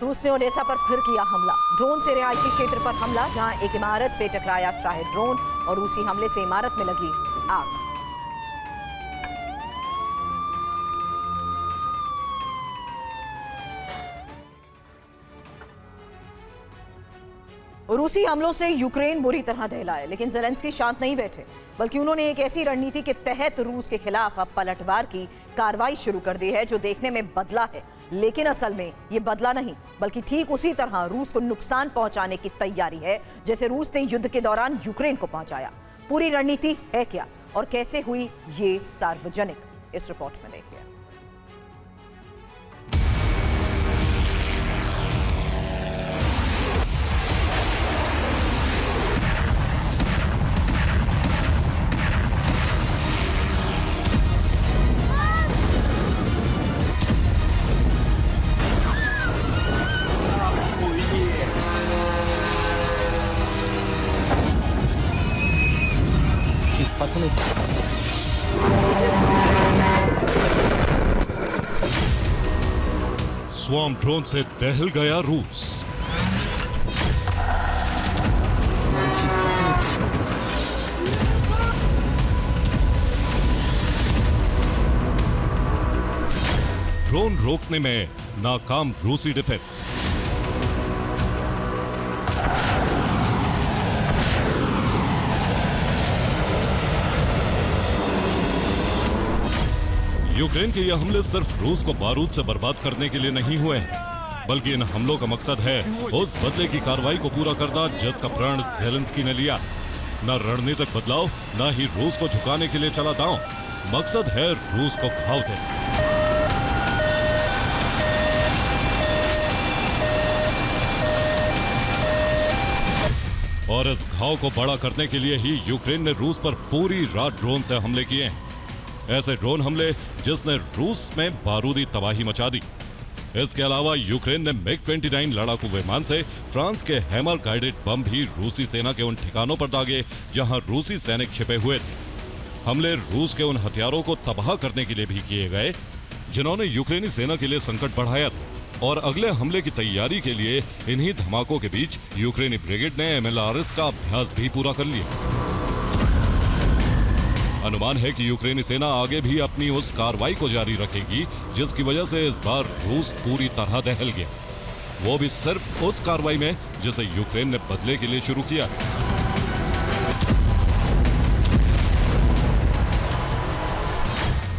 रूस ने ओडेसा पर फिर किया हमला। ड्रोन से रिहायशी क्षेत्र पर हमला, जहां एक इमारत से टकराया शाही ड्रोन और रूसी हमले से इमारत में लगी आग। रूसी हमलों से यूक्रेन बुरी तरह दहलाए, लेकिन ज़ेलेंस्की शांत नहीं बैठे, बल्कि उन्होंने एक ऐसी रणनीति के तहत रूस के खिलाफ अब पलटवार की कार्रवाई शुरू कर दी है जो देखने में बदला है, लेकिन असल में ये बदला नहीं, बल्कि ठीक उसी तरह रूस को नुकसान पहुंचाने की तैयारी है जैसे रूस ने युद्ध के दौरान यूक्रेन को पहुंचाया। पूरी रणनीति है क्या और कैसे हुई ये सार्वजनिक, इस रिपोर्ट में देखिए। Пацаны. स्वॉर्म ड्रोन से दहल गया रूस। ड्रोन रोकने में नाकाम रूसी डिफेंस। यूक्रेन के ये हमले सिर्फ रूस को बारूद से बर्बाद करने के लिए नहीं हुए हैं, बल्कि इन हमलों का मकसद है उस बदले की कार्रवाई को पूरा करना जिसका प्रण ज़ेलेंस्की ने लिया। न रणनीतिक बदलाव, न ही रूस को झुकाने के लिए चला दांव, मकसद है रूस को घाव देना। और इस घाव को बड़ा करने के लिए ही यूक्रेन ने रूस पर पूरी रात ड्रोन से हमले किए हैं। ऐसे ड्रोन हमले जिसने रूस में बारूदी तबाही मचा दी। इसके अलावा यूक्रेन ने MiG-29 लड़ाकू विमान से फ्रांस के हैमर गाइडेड बम भी रूसी सेना के उन ठिकानों पर दागे जहां रूसी सैनिक छिपे हुए थे। हमले रूस के उन हथियारों को तबाह करने के लिए भी किए गए जिन्होंने यूक्रेनी सेना के लिए संकट बढ़ाया था। और अगले हमले की तैयारी के लिए इन्हीं धमाकों के बीच यूक्रेनी ब्रिगेड ने MLRS का अभ्यास भी पूरा कर लिया। अनुमान है कि यूक्रेनी सेना आगे भी अपनी उस कार्रवाई को जारी रखेगी जिसकी वजह से इस बार रूस पूरी तरह दहल गया, वो भी सिर्फ उस कार्रवाई में जिसे यूक्रेन ने बदले के लिए शुरू किया।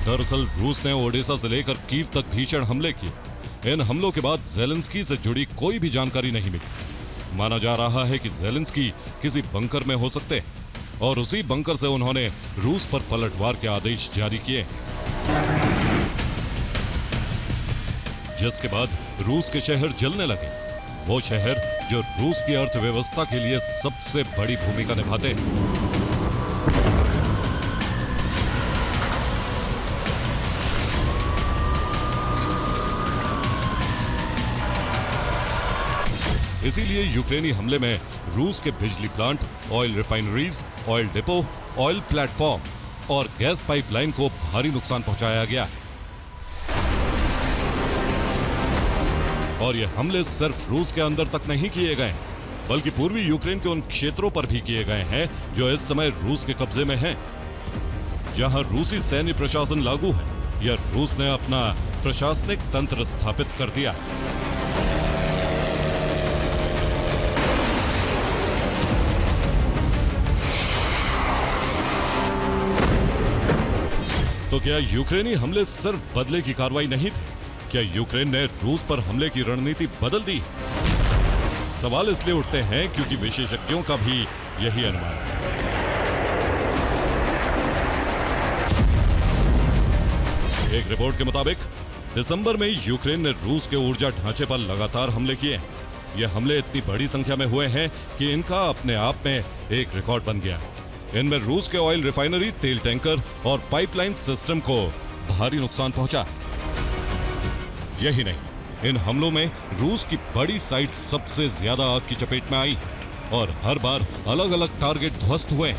दरअसल रूस ने ओडेसा से लेकर कीव तक भीषण हमले किए। इन हमलों के बाद ज़ेलेंस्की से जुड़ी कोई भी जानकारी नहीं मिली। माना जा रहा है कि ज़ेलेंस्की किसी बंकर में हो सकते हैं और उसी बंकर से उन्होंने रूस पर पलटवार के आदेश जारी किए, जिसके बाद रूस के शहर जलने लगे। वो शहर जो रूस की अर्थव्यवस्था के लिए सबसे बड़ी भूमिका निभाते हैं। इसीलिए यूक्रेनी हमले में रूस के बिजली plant, oil refineries, oil depot, oil platform और गैस पाइपलाइन को भारी नुकसान पहुंचाया गया। और ये हमले सिर्फ रूस के अंदर तक नहीं किए गए, बल्कि पूर्वी यूक्रेन के उन क्षेत्रों पर भी किए गए हैं जो इस समय रूस के कब्जे में हैं। जहां रूसी सैन्य प्रशासन लागू है या रूस ने अपना प्रशासनिक तंत्र स्थापित कर दिया। तो क्या यूक्रेनी हमले सिर्फ बदले की कार्रवाई नहीं थी? क्या यूक्रेन ने रूस पर हमले की रणनीति बदल दी? सवाल इसलिए उठते हैं क्योंकि विशेषज्ञों का भी यही अनुमान है। एक रिपोर्ट के मुताबिक दिसंबर में यूक्रेन ने रूस के ऊर्जा ढांचे पर लगातार हमले किए। ये हमले इतनी बड़ी संख्या में हुए हैं कि इनका अपने आप में एक रिकॉर्ड बन गया। इनमें रूस के ऑयल रिफाइनरी, तेल टैंकर और पाइपलाइन सिस्टम को भारी नुकसान पहुंचा। यही नहीं, इन हमलों में रूस की बड़ी साइट सबसे ज्यादा आग की चपेट में आई और हर बार अलग अलग टारगेट ध्वस्त हुए।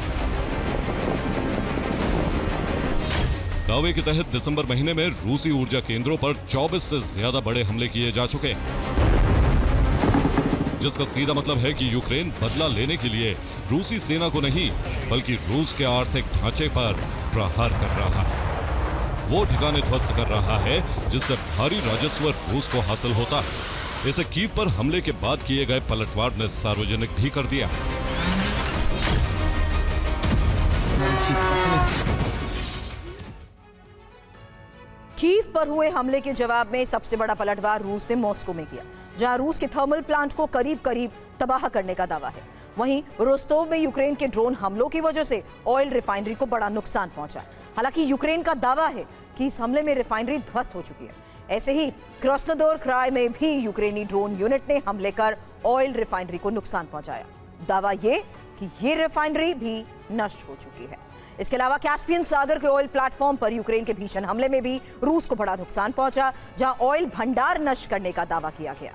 दावे के तहत दिसंबर महीने में रूसी ऊर्जा केंद्रों पर 24 से ज्यादा बड़े हमले किए जा चुके हैं। जिसका सीधा मतलब है कि यूक्रेन बदला लेने के लिए रूसी सेना को नहीं बल्कि रूस के आर्थिक ढांचे पर प्रहार कर रहा है। वो ठिकाने ध्वस्त कर रहा है जिससे भारी राजस्व रूस को हासिल होता है। इसे कीव पर हमले के बाद किए गए पलटवार ने सार्वजनिक भी कर दिया। कीव पर हुए हमले के जवाब में सबसे बड़ा पलटवार रूस ने मॉस्को में किया, जहां रूस के थर्मल प्लांट को करीब करीब तबाह करने का दावा है। वहीं रोस्टोव में यूक्रेन के ड्रोन हमलों की वजह से ऑयल रिफाइनरी को बड़ा नुकसान पहुंचा। हालांकि यूक्रेन का दावा है कि इस हमले में रिफाइनरी ध्वस्त हो चुकी है। ऐसे ही क्रास्नोदर क्राई में भी यूक्रेनी ड्रोन यूनिट ने हमले कर ऑयल रिफाइनरी को नुकसान पहुंचाया। दावा ये कि ये रिफाइनरी भी नष्ट हो चुकी है। इसके अलावा कैस्पियन सागर के ऑयल प्लेटफॉर्म पर यूक्रेन के भीषण हमले में भी रूस को बड़ा नुकसान पहुंचा, जहां ऑयल भंडार नष्ट करने का दावा किया गया।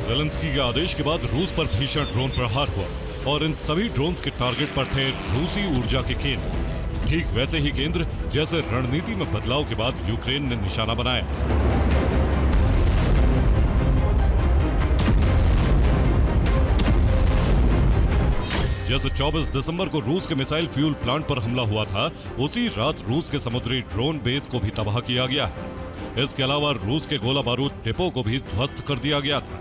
ज़ेलेंस्की के आदेश के बाद रूस पर भीषण ड्रोन प्रहार हुआ और इन सभी ड्रोन्स के टारगेट पर थे रूसी ऊर्जा के केंद्र। ठीक वैसे ही केंद्र जैसे रणनीति में बदलाव के बाद यूक्रेन ने निशाना बनाया था। जैसे 24 दिसंबर को रूस के मिसाइल फ्यूल प्लांट पर हमला हुआ था, उसी रात रूस के समुद्री ड्रोन बेस को भी तबाह किया गया है। इसके अलावा रूस के गोला बारूद डिपो को भी ध्वस्त कर दिया गया था।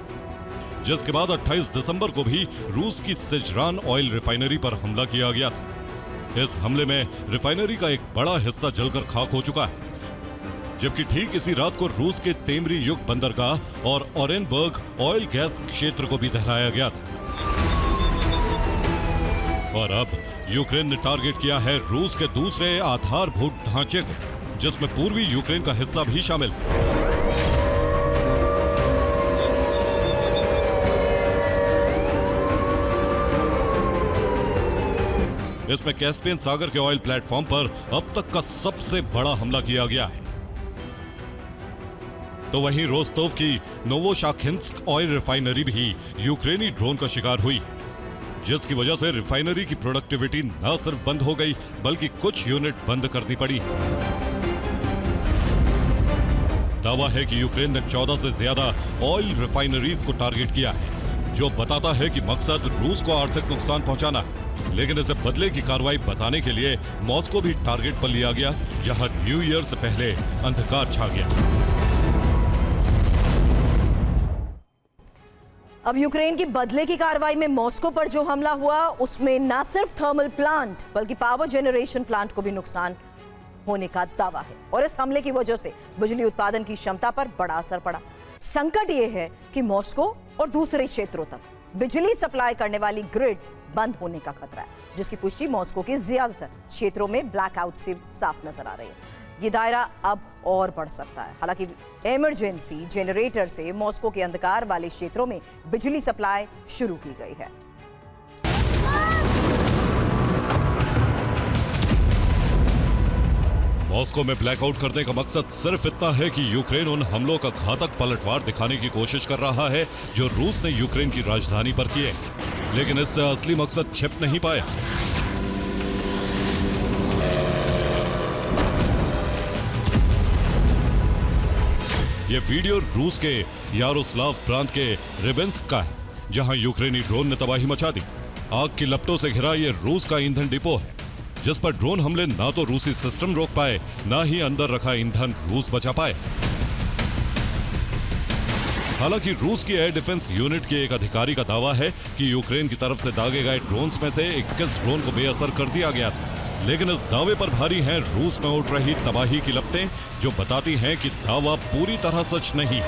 जिसके बाद 28 दिसंबर को भी रूस की सिजरान ऑयल रिफाइनरी पर हमला किया गया था। इस हमले में रिफाइनरी का एक बड़ा हिस्सा जलकर खाक हो चुका है, जबकि ठीक इसी रात को रूस के तेमरी युग बंदरगाह और ओरेनबर्ग ऑयल गैस क्षेत्र को भी दहराया गया था। और अब यूक्रेन ने टारगेट किया है रूस के दूसरे आधारभूत ढांचे को, जिसमें पूर्वी यूक्रेन का हिस्सा भी शामिल है। इसमें कैस्पियन सागर के ऑयल प्लेटफॉर्म पर अब तक का सबसे बड़ा हमला किया गया है। तो वहीं रोस्टोव की नोवोशाखिन्स्क ऑयल रिफाइनरी भी यूक्रेनी ड्रोन का शिकार हुई, जिसकी वजह से रिफाइनरी की प्रोडक्टिविटी न सिर्फ बंद हो गई बल्कि कुछ यूनिट बंद करनी पड़ी। दावा है कि यूक्रेन ने 14 से ज्यादा ऑयल रिफाइनरीज को टारगेट किया है, जो बताता है कि मकसद रूस को आर्थिक नुकसान पहुंचाना है। लेकिन इसे बदले की कार्रवाई बताने के लिए मॉस्को भी टारगेट पर लिया गया, जहां न्यू ईयर से पहले अंधकार छा गया। अब यूक्रेन की बदले की कार्रवाई में मॉस्को पर जो हमला हुआ, उसमें न सिर्फ थर्मल प्लांट बल्कि पावर जनरेशन प्लांट को भी नुकसान होने का दावा है। और इस हमले की वजह से बिजली उत्पादन की क्षमता पर बड़ा असर पड़ा। संकट यह है कि मॉस्को और दूसरे क्षेत्रों तक बिजली सप्लाई करने वाली ग्रिड बंद होने का खतरा है, जिसकी पुष्टि मॉस्को के ज्यादातर क्षेत्रों में ब्लैकआउट से साफ नजर आ रही है। ये दायरा अब और बढ़ सकता है। हालांकि इमरजेंसी जनरेटर से मॉस्को के अंधकार वाले क्षेत्रों में बिजली सप्लाई शुरू की गई है। मॉस्को में ब्लैकआउट करने का मकसद सिर्फ इतना है कि यूक्रेन उन हमलों का घातक पलटवार दिखाने की कोशिश कर रहा है जो रूस ने यूक्रेन की राजधानी पर किए, लेकिन इससे असली मकसद छिप नहीं पाया। यह वीडियो रूस के यारोस्लाव प्रांत के रेबेंस्क का है, जहां यूक्रेनी ड्रोन ने तबाही मचा दी। आग की लपटों से घिरा यह रूस का ईंधन डिपो है, जिस पर ड्रोन हमले ना तो रूसी सिस्टम रोक पाए, ना ही अंदर रखा ईंधन रूस बचा पाए। हालांकि रूस की एयर डिफेंस यूनिट के एक अधिकारी का दावा है कि यूक्रेन की तरफ से दागे गए ड्रोन्स में से 21 ड्रोन को बेअसर कर दिया गया था। लेकिन इस दावे पर भारी हैं रूस में उठ रही तबाही की लपटें, जो बताती हैं कि दावा पूरी तरह सच नहीं।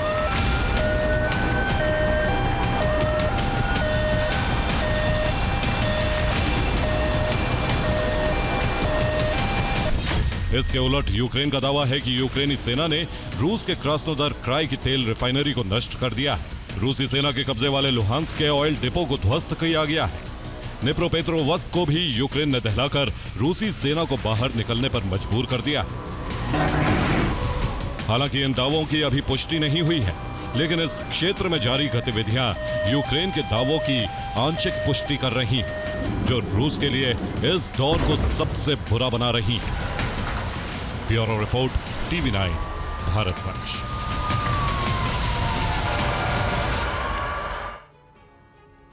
इसके उलट यूक्रेन का दावा है कि यूक्रेनी सेना ने रूस के क्रास्नोदर क्राई की तेल रिफाइनरी को नष्ट कर दिया है। रूसी सेना के कब्जे वाले लुहांस्क के ऑयल डिपो को ध्वस्त किया गया है। निप्रोपेट्रोवस्क को भी यूक्रेन ने दहलाकर रूसी सेना को बाहर निकलने पर मजबूर कर दिया। हालांकि इन दावों की अभी पुष्टि नहीं हुई है, लेकिन इस क्षेत्र में जारी गतिविधियां यूक्रेन के दावों की आंशिक पुष्टि कर रही हैं, जो रूस के लिए इस दौर को सबसे बुरा बना रही हैं। Bureau report, TV9, भारतवंश।